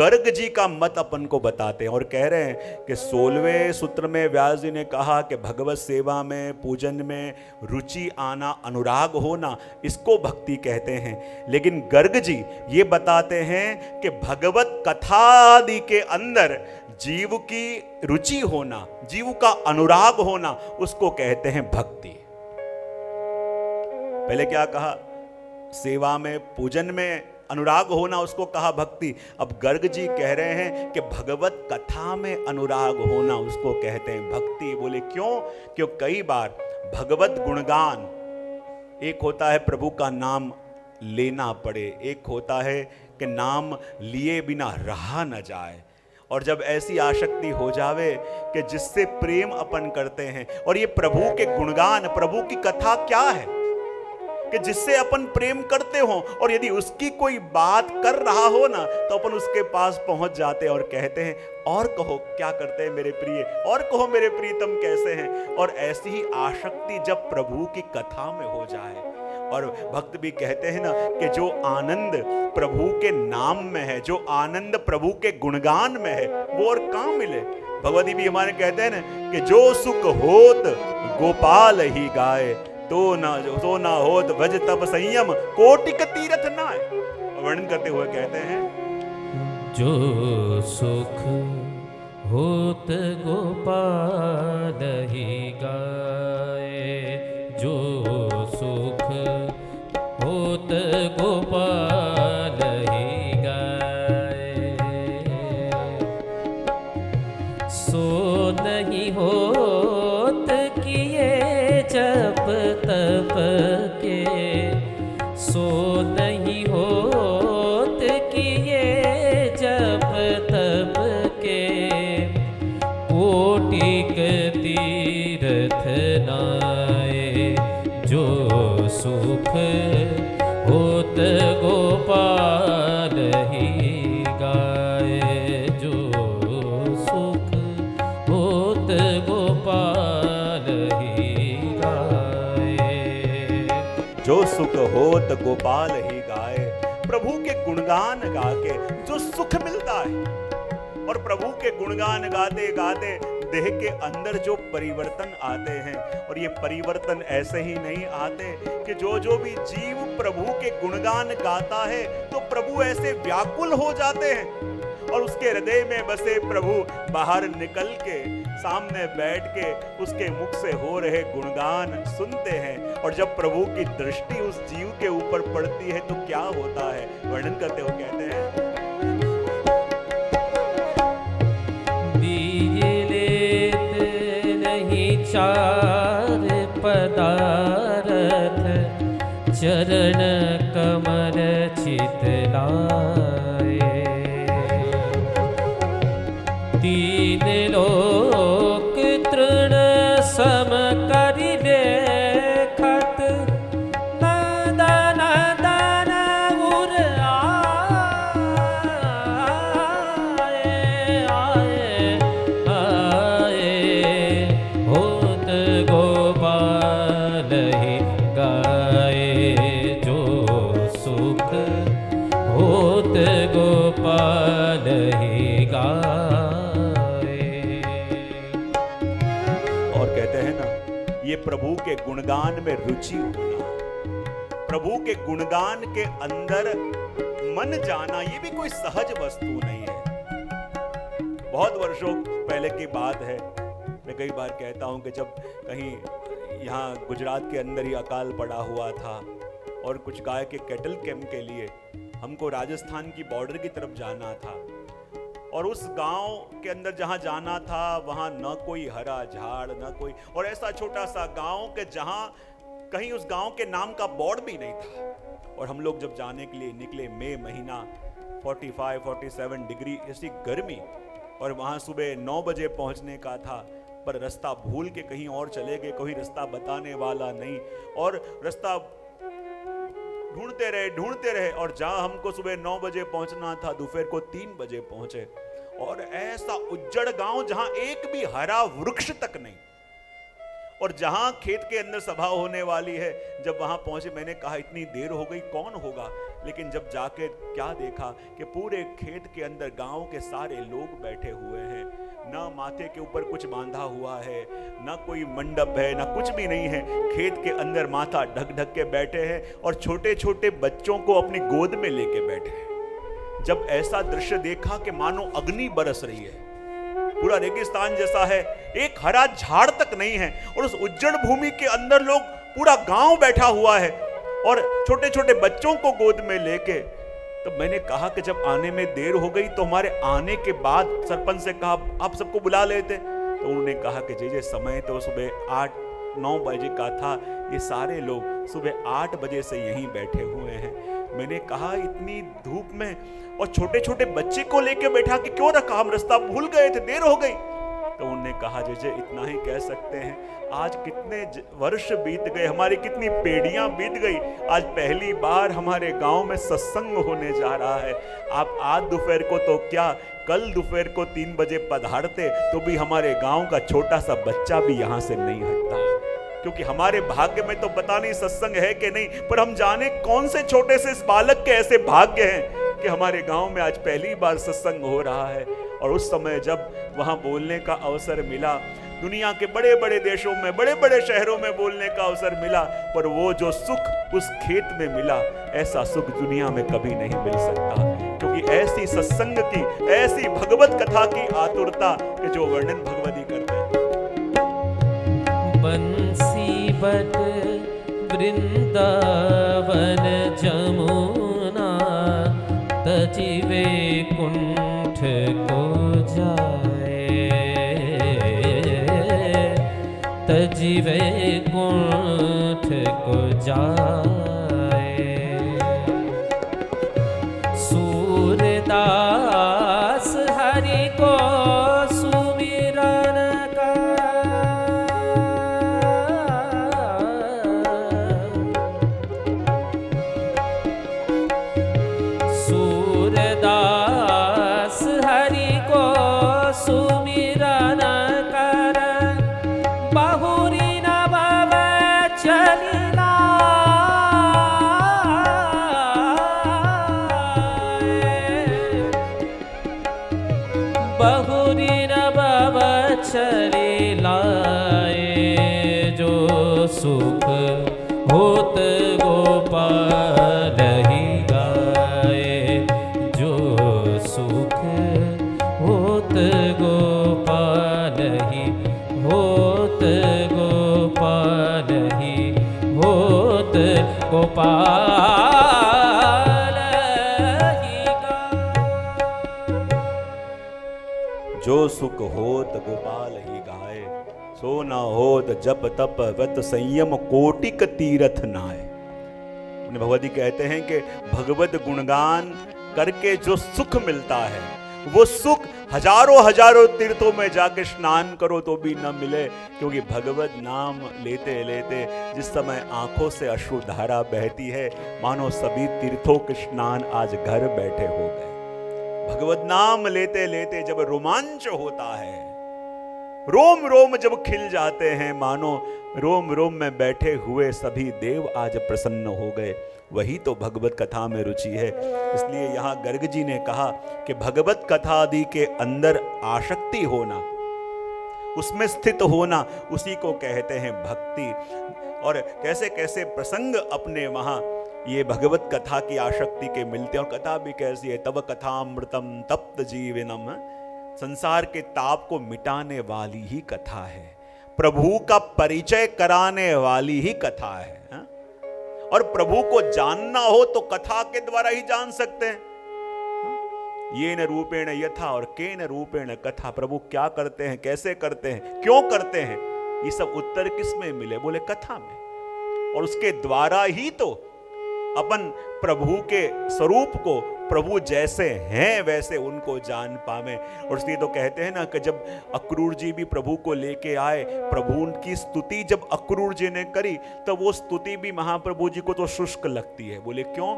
गर्ग जी का मत अपन को बताते हैं और कह रहे हैं कि 16वें सूत्र में व्यास जी ने कहा कि भगवत सेवा में, पूजन में रुचि आना, अनुराग होना, इसको भक्ति कहते हैं। लेकिन गर्ग जी ये बताते हैं कि भगवत कथा आदि के अंदर जीव की रुचि होना, जीव का अनुराग होना, उसको कहते हैं भक्ति। पहले क्या कहा? सेवा में, पूजन में अनुराग होना, उसको कहा भक्ति। अब गर्ग जी कह रहे हैं कि भगवत कथा में अनुराग होना, उसको कहते हैं भक्ति। बोले क्यों? क्यों कई बार भगवत गुणगान, एक होता है प्रभु का नाम लेना पड़े, एक होता है कि नाम लिए बिना रहा न जाए। और जब ऐसी आसक्ति हो जावे कि जिससे प्रेम अपन करते हैं, और ये प्रभु के गुणगान, प्रभु की कथा क्या है कि जिससे अपन प्रेम करते हो, और यदि उसकी कोई बात कर रहा हो ना, तो अपन उसके पास पहुंच जाते हैं और कहते हैं, और कहो क्या करते हैं मेरे प्रिय, और कहो मेरे प्रीतम कैसे हैं। और ऐसी ही आसक्ति जब प्रभु की कथा में हो जाए, और भक्त भी कहते हैं ना कि जो आनंद प्रभु के नाम में है, जो आनंद प्रभु के गुणगान में है, वो और कहां मिले। भगवती भी हमारे कहते हैं ना कि जो सुख होत गोपाल ही गाए, तो ना होत भज तब संयम कोटिक तीरथ नाय। वर्णन करते हुए कहते हैं, जो सुख होत गोपाल ही गाए, जो सुख होत गोपाल ही गाए, सो नहीं होत किए जप तप के, सो नहीं होत किए जप तप के, कोटिक तीरथ नाए, जो सुख होत गोपाल ही गाए, जो सुख होत गोपाल ही गाए। जो सुख होत गोपाल ही गाए, प्रभु के गुणगान गा के जो सुख मिलता है। और प्रभु के गुणगान गाते गाते देह के अंदर जो परिवर्तन आते हैं, और ये परिवर्तन ऐसे ही नहीं आते कि जो भी जीव प्रभु के गुणगान गाता है तो प्रभु ऐसे व्याकुल हो जाते हैं, और उसके हृदय में बसे प्रभु बाहर निकल के सामने बैठ के उसके मुख से हो रहे गुणगान सुनते हैं। और जब प्रभु की दृष्टि उस जीव के ऊपर पड़ती है तो क्या होता है, वर्णन करते हुए कहते हैं, चार पदारथ चरण कमल चितलाए, तीन लोक तृण सम करि देखत, नदन दन उर गोपाल ही गाए। और कहते हैं ना, ये प्रभु के गुणगान में रुचि होना, प्रभु के गुणगान के अंदर मन जाना, ये भी कोई सहज वस्तु नहीं है। बहुत वर्षों पहले की बात है, मैं कई बार कहता हूं कि जब कहीं यहाँ गुजरात के अंदर ही अकाल पड़ा हुआ था और कुछ गाय के कैटल कैंप के लिए हमको राजस्थान की बॉर्डर की तरफ जाना था, और उस गांव के अंदर जहां जाना था वहां न कोई हरा झाड़ न कोई, और ऐसा छोटा सा गांव के जहां कहीं उस गांव के नाम का बोर्ड भी नहीं था। और हम लोग जब जाने के लिए निकले, मई महीना, 45-47 डिग्री ऐसी गर्मी, और वहां सुबह 9 बजे पहुंचने का था, पर रास्ता भूल के कहीं और चले गए, कोई रास्ता बताने वाला नहीं, और रास्ता ढूंढते रहे, और जहां हमको सुबह 9 बजे पहुंचना था दोपहर को 3 बजे पहुंचे। और ऐसा उज्जड़ गांव जहां एक भी हरा वृक्ष तक नहीं, और जहां खेत के अंदर सभा होने वाली है, जब वहां पहुंचे मैंने कहा इतनी देर हो गई कौन होगा, लेकिन जब जाके क्या देखा कि पूरे खेत के अंदर गांव के सारे लोग बैठे हुए हैं, ना माथे के ऊपर कुछ बांधा हुआ है, ना कोई मंडप है, ना कुछ भी नहीं है। खेत के अंदर माथा ढक ढक के बैठे हैं और छोटे छोटे बच्चों को अपनी गोद में लेके बैठे हैं। जब ऐसा दृश्य देखा कि मानो अग्नि बरस रही है, पूरा रेगिस्तान जैसा है, एक हरा झाड़ तक नहीं है, और उस उज्जड़ भूमि के अंदर लोग, पूरा गांव बैठा हुआ है और छोटे छोटे बच्चों को गोद में लेके। तो मैंने कहा कि जब आने में देर हो गई तो हमारे आने के बाद सरपंच से कहा आप सबको बुला लेते। तो उन्होंने कहा कि जी समय तो सुबह 8-9 बजे का था, ये सारे लोग सुबह 8 बजे से यहीं बैठे हुए हैं। मैंने कहा इतनी धूप में और छोटे छोटे बच्चे को लेके बैठा कि क्यों रखा, हम रास्ता भूल गए थे, देर हो गई। तो उन्होंने कहा जी इतना ही कह सकते हैं, आज कितने वर्ष बीत गए, हमारी कितनी पीढ़ियां बीत गई, आज पहली बार हमारे गांव में सत्संग होने जा रहा है। आप आज दोपहर को तो क्या, कल दोपहर को 3 बजे पधारते तो भी हमारे गांव का छोटा सा बच्चा भी यहां से नहीं हटता, क्योंकि हमारे भाग्य में तो पता नहीं सत्संग है कि नहीं, पर हम जाने कौन से छोटे से इस बालक के ऐसे भाग्य हैं कि हमारे गांव में आज पहली बार सत्संग हो रहा है। और उस समय जब वहां बोलने का अवसर मिला, दुनिया के बड़े बड़े देशों में, बड़े बड़े शहरों में बोलने का अवसर मिला, पर वो जो सुख उस खेत में मिला, ऐसा सुख दुनिया में कभी नहीं मिल सकता। क्योंकि ऐसी सत्संग की, ऐसी भगवत कथा की आतुरता के जो वर्णन भगवती करते हैं। बंसी बट वृंदावन जमुना तजिवे कुंठ को जाए, तजिवे कुंठ को जाए। सूरदास हरि को सुमिरन का, सूरदास हरि को सुमिरन कर, बहुरी नभ चलिला, बहुरी नभ चलिलाए। जो सुख होत गोपाल ही गाए, जो सुख होत गोपाल ही, होत गोपाल ही, होत गोपाल ही गाए। जो सुख होत गोपाल ही गाए, सो न होत जप तप व्रत संयम कोटिक तीरथ नाय। भगवती कहते हैं कि भगवत गुणगान करके जो सुख मिलता है, वो सुख हजारों हजारों तीर्थों में जाके स्नान करो तो भी न मिले। क्योंकि भगवत नाम लेते लेते जिस समय आंखों से अश्रुधारा बहती है, मानो सभी तीर्थों के स्नान आज घर बैठे हो गए। भगवत नाम लेते लेते जब रोमांच होता है, रोम रोम जब खिल जाते हैं, मानो रोम रोम में बैठे हुए सभी देव आज प्रसन्न हो गए। वही तो भगवत कथा में रुचि है। इसलिए यहाँ गर्ग जी ने कहा कि भगवत कथा आदि के अंदर आसक्ति होना, उसमें स्थित होना, उसी को कहते हैं भक्ति। और कैसे कैसे प्रसंग अपने वहाँ ये भगवत कथा की आसक्ति के मिलते हैं। और कथा भी कैसी है, तव कथामृतम तप्त जीवनम, संसार के ताप को मिटाने वाली ही कथा है, प्रभु का परिचय कराने वाली ही कथा है। और प्रभु को जानना हो तो कथा के द्वारा ही जान सकते हैं। ये न रूपेण यथा और के न रूपेण कथा, प्रभु क्या करते हैं, कैसे करते हैं, क्यों करते हैं, ये सब उत्तर किस में मिले, बोले कथा में। और उसके द्वारा ही तो अपन प्रभु के स्वरूप को, प्रभु जैसे हैं वैसे उनको जान पावे। और इसलिए तो कहते हैं ना कि जब अक्रूर जी भी प्रभु को लेके आए, प्रभु उनकी स्तुति जब अक्रूर जी ने करी, तो वो स्तुति भी महाप्रभु जी को तो शुष्क लगती है। बोले क्यों?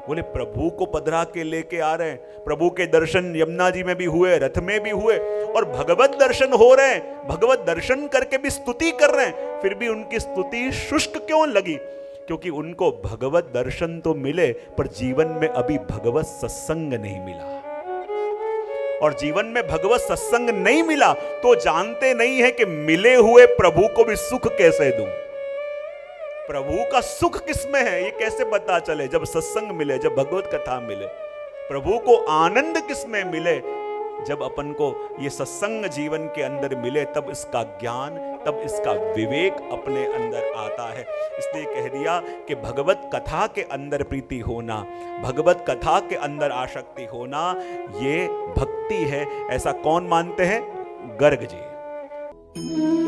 बोले प्रभु को पधरा के लेके आ रहे हैं, प्रभु के दर्शन यमुना जी में भी हुए, रथ में भी हुए, और भगवत दर्शन हो रहे हैं, भगवत दर्शन करके भी स्तुति कर रहे हैं, फिर भी उनकी स्तुति शुष्क क्यों लगी? क्योंकि उनको भगवत दर्शन तो मिले पर जीवन में अभी भगवत सत्संग नहीं मिला, और जीवन में भगवत सत्संग नहीं मिला तो जानते नहीं है कि मिले हुए प्रभु को भी सुख कैसे दूं। प्रभु का सुख किसमें है ये कैसे पता चले? जब सत्संग मिले, जब भगवत कथा मिले। प्रभु को आनंद किसमें मिले? जब अपन को ये सत्संग जीवन के अंदर मिले, तब इसका ज्ञान, तब इसका विवेक अपने अंदर आता है। इसलिए कह दिया कि भगवत कथा के अंदर प्रीति होना, भगवत कथा के अंदर आसक्ति होना, ये भक्ति है। ऐसा कौन मानते हैं? गर्ग जी।